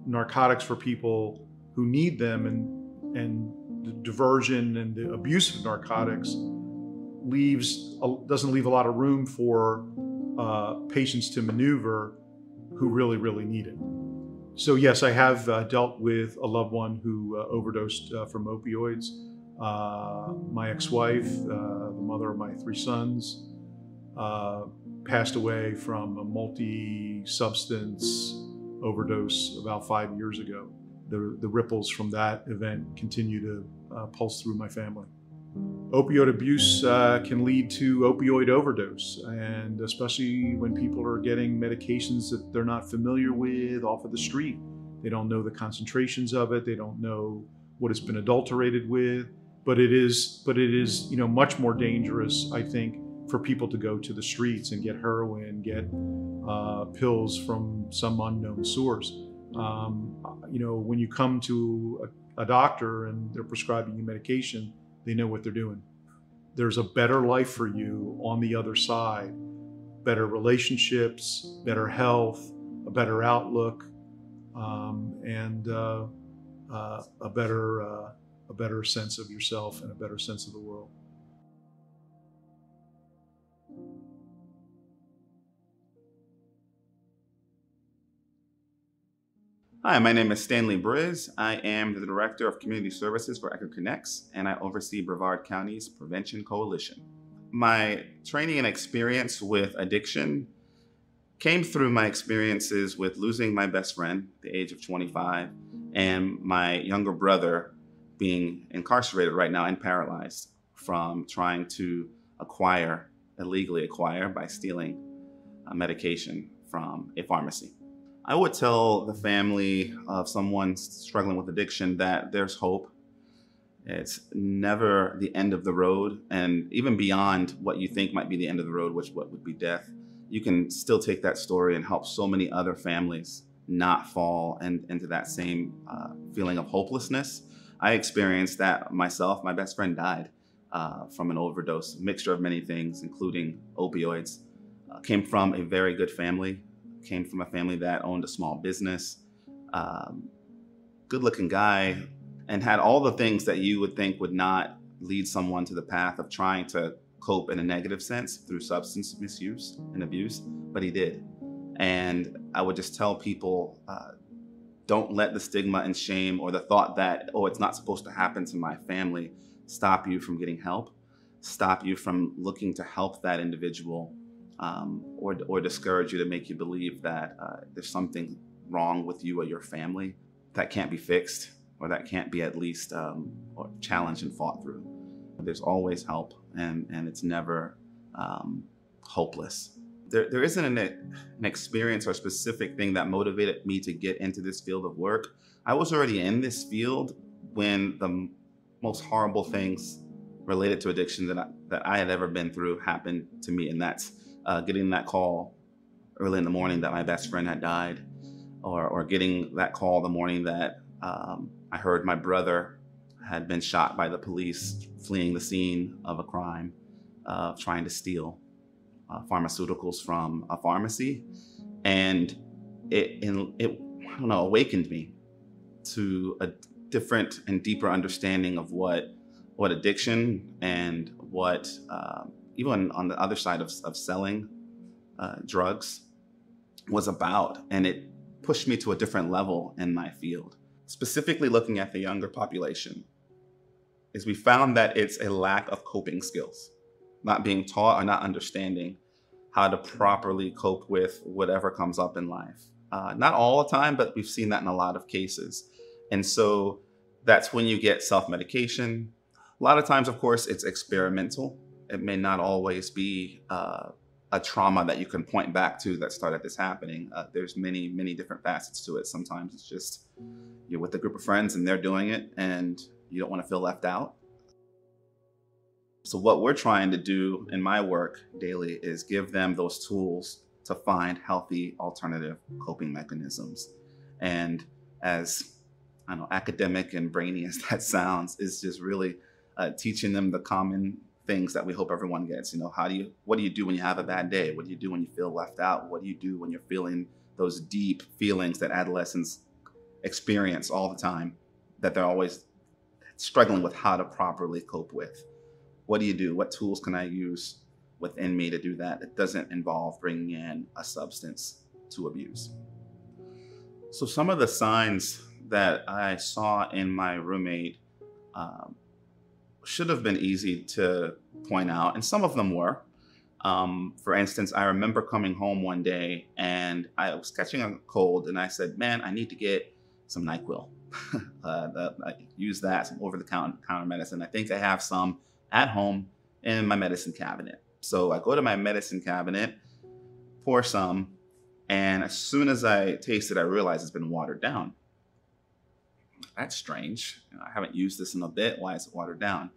narcotics for people who need them and the diversion and the abuse of narcotics doesn't leave a lot of room for patients to maneuver who really, really need it. So yes, I have dealt with a loved one who overdosed from opioids. My ex-wife, the mother of my 3 sons, passed away from a multi-substance overdose about 5 years ago. The ripples from that event continue to pulse through my family. Opioid abuse can lead to opioid overdose, and especially when people are getting medications that they're not familiar with off of the street. They don't know the concentrations of it, they don't know what it's been adulterated with, but it is much more dangerous, I think, for people to go to the streets and get heroin, get pills from some unknown source. When you come to a doctor and they're prescribing you medication, they know what they're doing. There's a better life for you on the other side, better relationships, better health, a better outlook, and a better sense of yourself and a better sense of the world. Hi, my name is Stanley Briz. I am the Director of Community Services for ECHO Connects, and I oversee Brevard County's Prevention Coalition. My training and experience with addiction came through my experiences with losing my best friend at the age of 25 and my younger brother being incarcerated right now and paralyzed from trying to illegally acquire by stealing medication from a pharmacy. I would tell the family of someone struggling with addiction that there's hope. It's never the end of the road, and even beyond what you think might be the end of the road, what would be death, you can still take that story and help so many other families not fall into that same feeling of hopelessness. I experienced that myself. My best friend died from an overdose, a mixture of many things, including opioids. Came from a very good family, came from a family that owned a small business, good-looking guy, and had all the things that you would think would not lead someone to the path of trying to cope in a negative sense through substance misuse and abuse, but he did. And I would just tell people, don't let the stigma and shame or the thought that, oh, it's not supposed to happen to my family, stop you from getting help, stop you from looking to help that individual, or discourage you to make you believe that there's something wrong with you or your family that can't be fixed, or that can't be at least challenged and fought through. There's always help, and it's never hopeless. There isn't an experience or specific thing that motivated me to get into this field of work. I was already in this field when the most horrible things related to addiction that I had ever been through happened to me, and that's getting that call early in the morning that my best friend had died, or getting that call the morning that I heard my brother had been shot by the police fleeing the scene of a crime, trying to steal pharmaceuticals from a pharmacy. And it I don't know, awakened me to a different and deeper understanding of what addiction and what, even on the other side of selling drugs was about. And it pushed me to a different level in my field. Specifically looking at the younger population, is we found that it's a lack of coping skills, not being taught or not understanding how to properly cope with whatever comes up in life. Not all the time, but we've seen that in a lot of cases. And so that's when you get self-medication. A lot of times, of course, it's experimental. It may not always be a trauma that you can point back to that started this happening. There's many, many different facets to it. Sometimes it's just you're with a group of friends and they're doing it and you don't want to feel left out. So what we're trying to do in my work daily is give them those tools to find healthy alternative coping mechanisms. And as I know, academic and brainy as that sounds, is just really teaching them the common things that we hope everyone gets. You know, what do you do when you have a bad day? What do you do when you feel left out? What do you do when you're feeling those deep feelings that adolescents experience all the time, that they're always struggling with how to properly cope with? What do you do? What tools can I use within me to do that? It doesn't involve bringing in a substance to abuse. So some of the signs that I saw in my roommate should have been easy to point out, and some of them were. For instance, I remember coming home one day and I was catching a cold, and I said, man, I need to get some NyQuil. I use that, some over-the-counter medicine. I think I have some at home in my medicine cabinet. So I go to my medicine cabinet, pour some, and as soon as I taste it, I realize it's been watered down. That's strange. I haven't used this in a bit. Why is it watered down?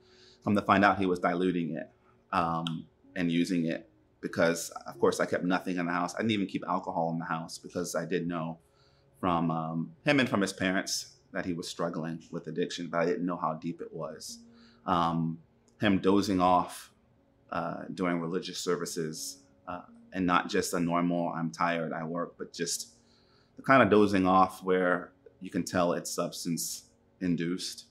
Come to find out, he was diluting it and using it because, of course, I kept nothing in the house. I didn't even keep alcohol in the house because I did know from him and from his parents that he was struggling with addiction, but I didn't know how deep it was. Him dozing off during religious services, and not just a normal, I'm tired, I work, but just the kind of dozing off where you can tell it's substance induced.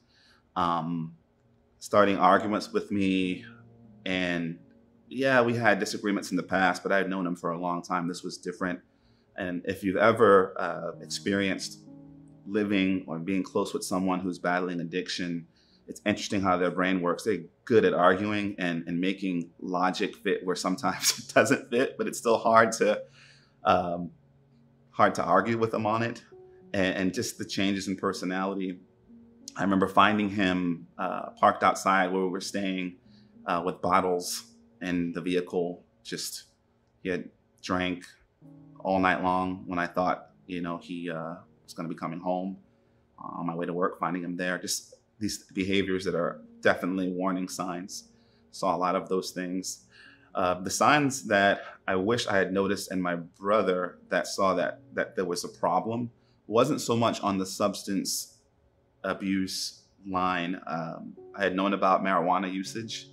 Starting arguments with me, and yeah, we had disagreements in the past, but I had known him for a long time. This was different. And if you've ever experienced living or being close with someone who's battling addiction, it's interesting how their brain works. They're good at arguing and making logic fit where sometimes it doesn't fit, but it's still hard to argue with them on it. And just the changes in personality. I remember finding him parked outside where we were staying with bottles in the vehicle. Just, he had drank all night long when I thought, you know, he was going to be coming home on my way to work, finding him there. Just these behaviors that are definitely warning signs. Saw a lot of those things. The signs that I wish I had noticed in my brother that saw that there was a problem wasn't so much on the substance abuse line. I had known about marijuana usage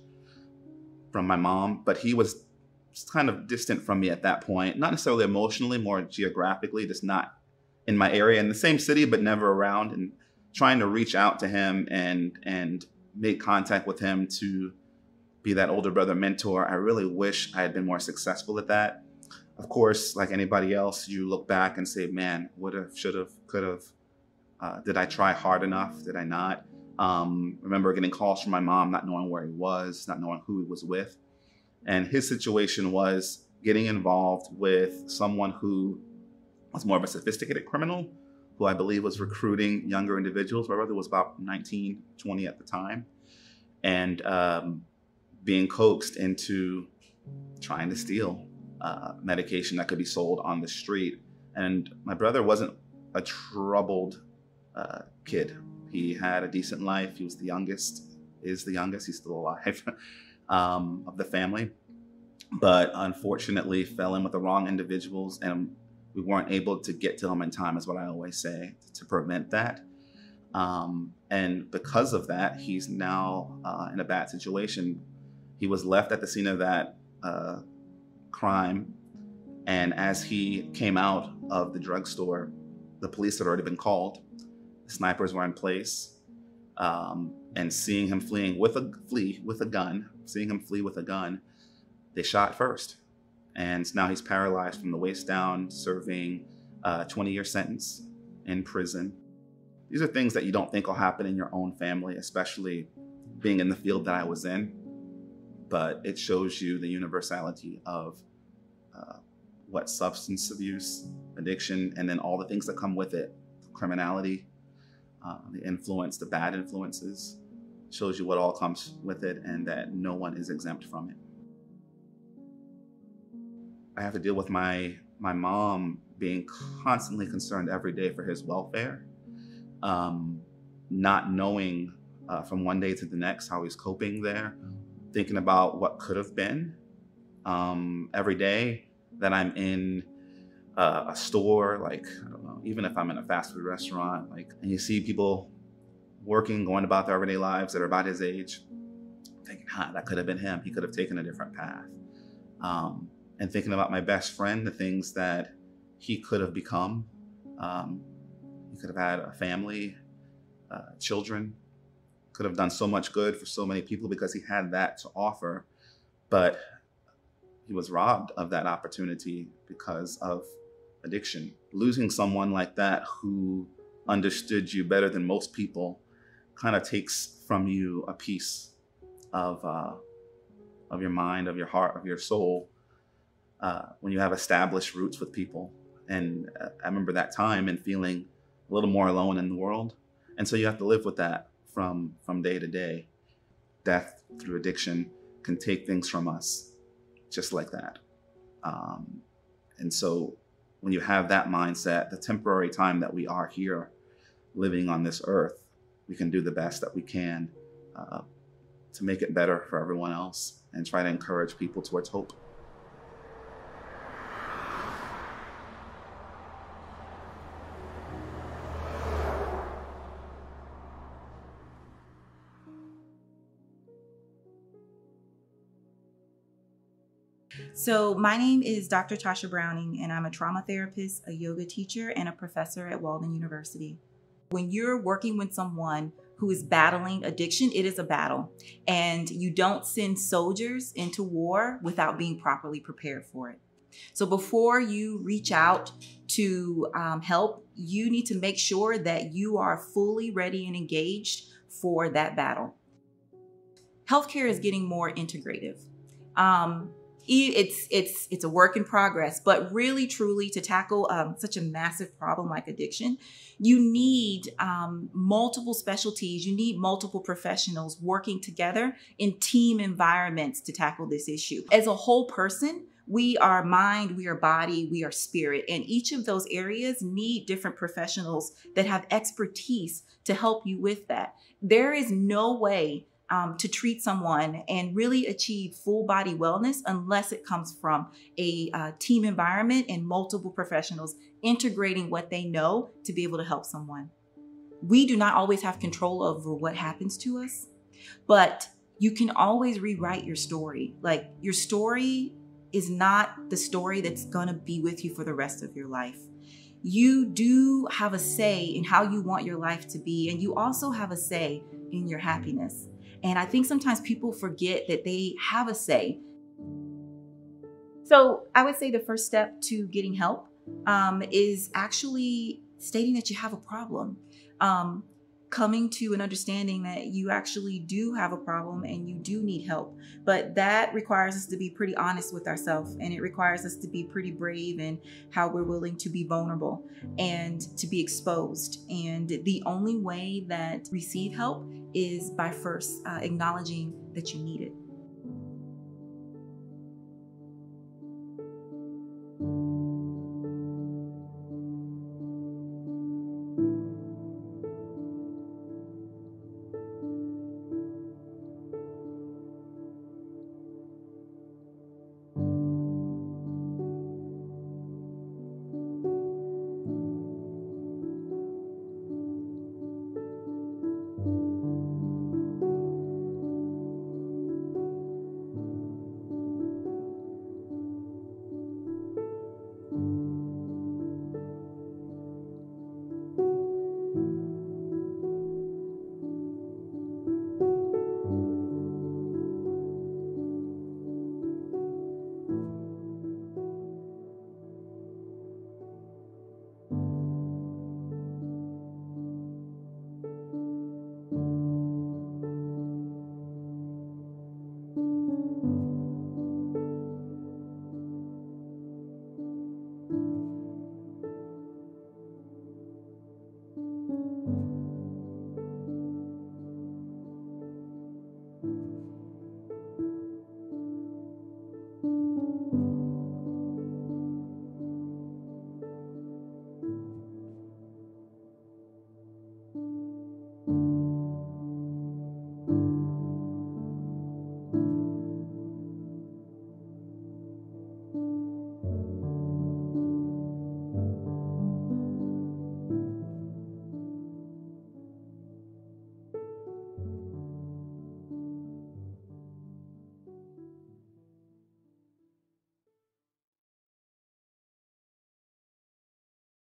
from my mom, but he was kind of distant from me at that point. Not necessarily emotionally, more geographically, just not in my area, in the same city, but never around. And trying to reach out to him and make contact with him to be that older brother mentor. I really wish I had been more successful at that. Of course, like anybody else, you look back and say, man, would have, should have, could have. Did I try hard enough? Did I not? Remember getting calls from my mom, not knowing where he was, not knowing who he was with. And his situation was getting involved with someone who was more of a sophisticated criminal, who I believe was recruiting younger individuals. My brother was about 19, 20 at the time. And being coaxed into trying to steal medication that could be sold on the street. And my brother wasn't a troubled kid. He had a decent life. He was the youngest, is the youngest, he's still alive, of the family. But unfortunately fell in with the wrong individuals, and we weren't able to get to him in time, is what I always say, to prevent that. And because of that, he's now in a bad situation. He was left at the scene of that crime. And as he came out of the drugstore, the police had already been called. The snipers were in place. And seeing him flee with a gun, they shot first. And now he's paralyzed from the waist down, serving a 20-year sentence in prison. These are things that you don't think will happen in your own family, especially being in the field that I was in. But it shows you the universality of what substance abuse, addiction, and then all the things that come with it, criminality, the influence, the bad influences, shows you what all comes with it and that no one is exempt from it. I have to deal with my mom being constantly concerned every day for his welfare, not knowing from one day to the next how he's coping there, thinking about what could have been. Every day that I'm in a store, like, I don't know, even if I'm in a fast food restaurant, like, and you see people working, going about their everyday lives that are about his age, thinking, that could have been him. He could have taken a different path. And thinking about my best friend, the things that he could have become. He could have had a family, children, could have done so much good for so many people because he had that to offer, but he was robbed of that opportunity because of addiction. Losing someone like that who understood you better than most people kind of takes from you a piece of your mind, of your heart, of your soul, when you have established roots with people. And I remember that time and feeling a little more alone in the world. And so you have to live with that from day to day. Death through addiction can take things from us just like that. And so when you have that mindset, the temporary time that we are here living on this earth, we can do the best that we can to make it better for everyone else and try to encourage people towards hope. So my name is Dr. Tasha Browning, and I'm a trauma therapist, a yoga teacher, and a professor at Walden University. When you're working with someone who is battling addiction, it is a battle, and you don't send soldiers into war without being properly prepared for it. So before you reach out to help, you need to make sure that you are fully ready and engaged for that battle. Healthcare is getting more integrative. It's a work in progress, but really, truly, to tackle such a massive problem like addiction, you need multiple specialties. You need multiple professionals working together in team environments to tackle this issue. As a whole person, we are mind, we are body, we are spirit, and each of those areas need different professionals that have expertise to help you with that. There is no way to treat someone and really achieve full body wellness unless it comes from a team environment and multiple professionals integrating what they know to be able to help someone. We do not always have control over what happens to us, but you can always rewrite your story. Like, your story is not the story that's gonna be with you for the rest of your life. You do have a say in how you want your life to be, and you also have a say in your happiness. And I think sometimes people forget that they have a say. So I would say the first step to getting help is actually stating that you have a problem. Coming to an understanding that you actually do have a problem and you do need help. But that requires us to be pretty honest with ourselves, and it requires us to be pretty brave in how we're willing to be vulnerable and to be exposed. And the only way that receive help is by first acknowledging that you need it.